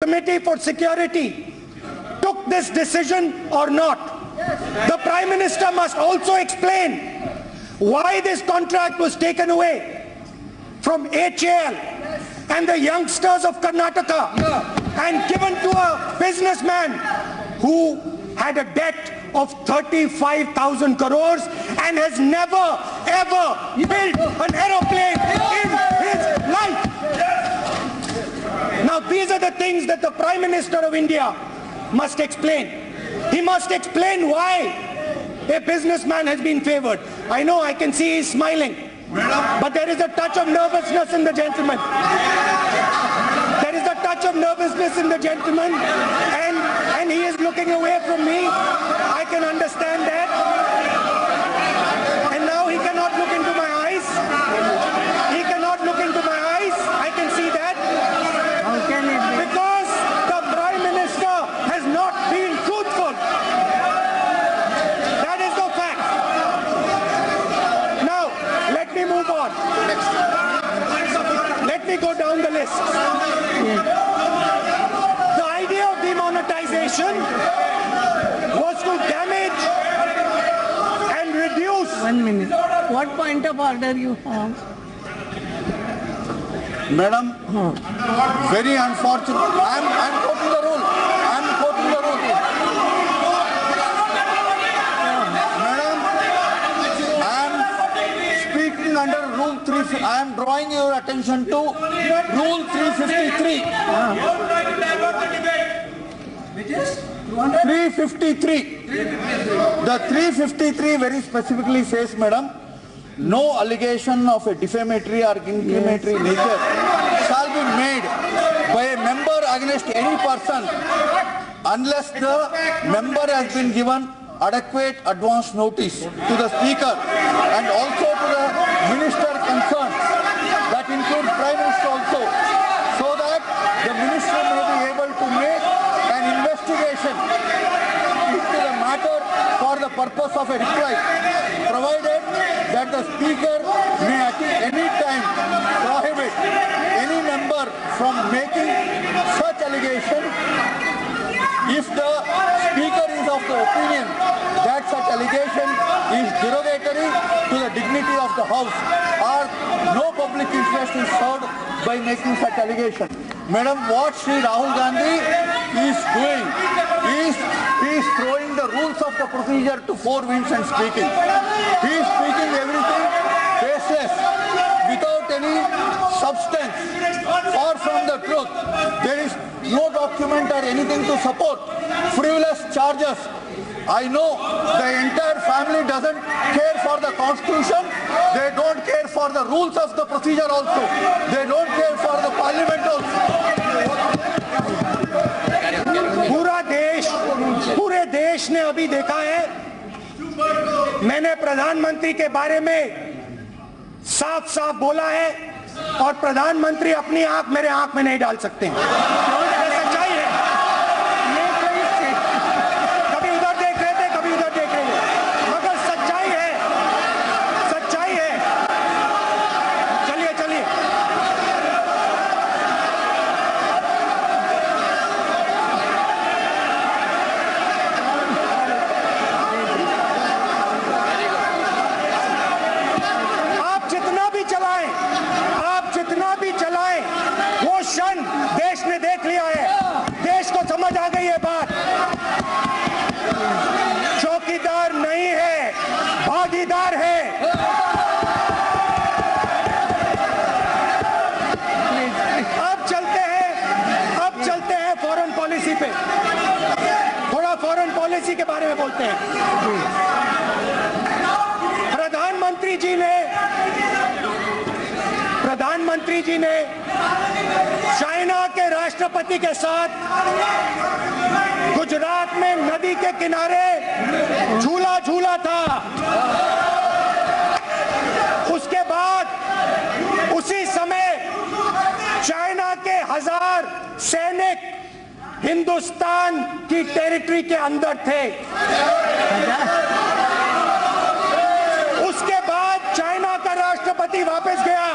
Committee for Security took this decision or not. The Prime Minister must also explain why this contract was taken away from HAL and the youngsters of Karnataka and given to a businessman who had a debt of 35,000 crores and has never ever built an aeroplane in his life. Now these are the things that the Prime Minister of India must explain. He must explain why a businessman has been favored. I know, I can see he's smiling, but there is a touch of nervousness in the gentleman. There is a touch of nervousness in the gentleman, and he is looking away from me. I can understand that. And now he cannot look into my eyes. He cannot look into my eyes. I can see that. How can it be? Because the Prime Minister has not been truthful. That is the fact. Now, let me move on. Let me go down the list. The idea of demonetization was to damage and reduce. 1 minute. What point of order you have? Madam, very unfortunate. I'm quoting the rule. I'm quoting the rule. Madam, I'm speaking under Rule 3. I am drawing your attention to Rule 353. Which is 353. The 353 very specifically says, Madam, no allegation of a defamatory or inflammatory nature shall be made by a member against any person unless the member has been given adequate advance notice to the Speaker and also to the Minister concerned. That includes Prime Minister also, so that the Minister may be able to make an investigation into the matter for the purpose of a reply, provided that the Speaker may at any time prohibit any member from making such allegation if the Speaker is of the opinion that such allegation is derogatory to the dignity of the House or no public interest is served by making such allegation. Madam, what Sri Rahul Gandhi is doing is he is throwing the rules of the procedure to four winds and speaking. He is speaking everything baseless, without any substance, far from the truth. There is no document or anything to support frivolous charges. I know the entire family doesn't care for the Constitution. They don't care for the rules of the procedure also. They don't care for the Parliament also. पूरे देश ने अभी देखा है, मैंने प्रधानमंत्री के बारे में साफ साफ बोला है और प्रधानमंत्री अपनी आंख मेरे आंख में नहीं डाल सकते हैं। सच्चाई है। कभी उधर देख रहे थे, कभी उधर देख रहे थे, मगर सच्चाई है, सच्चाई है। चलिए चलिए, वो क्षण देश ने देख लिया है, देश को समझ आ गई है बात। चौकीदार नहीं है, भागीदार है। अब चलते हैं फॉरेन पॉलिसी पे। थोड़ा फॉरेन पॉलिसी के बारे में बोलते हैं। प्रधानमंत्री जी ने चाइना के राष्ट्रपति के साथ गुजरात में नदी के किनारे झूला झूला था। उसके बाद उसी समय चाइना के 1000 सैनिक हिंदुस्तान की टेरिटरी के अंदर थे। उसके बाद चाइना का राष्ट्रपति वापस गया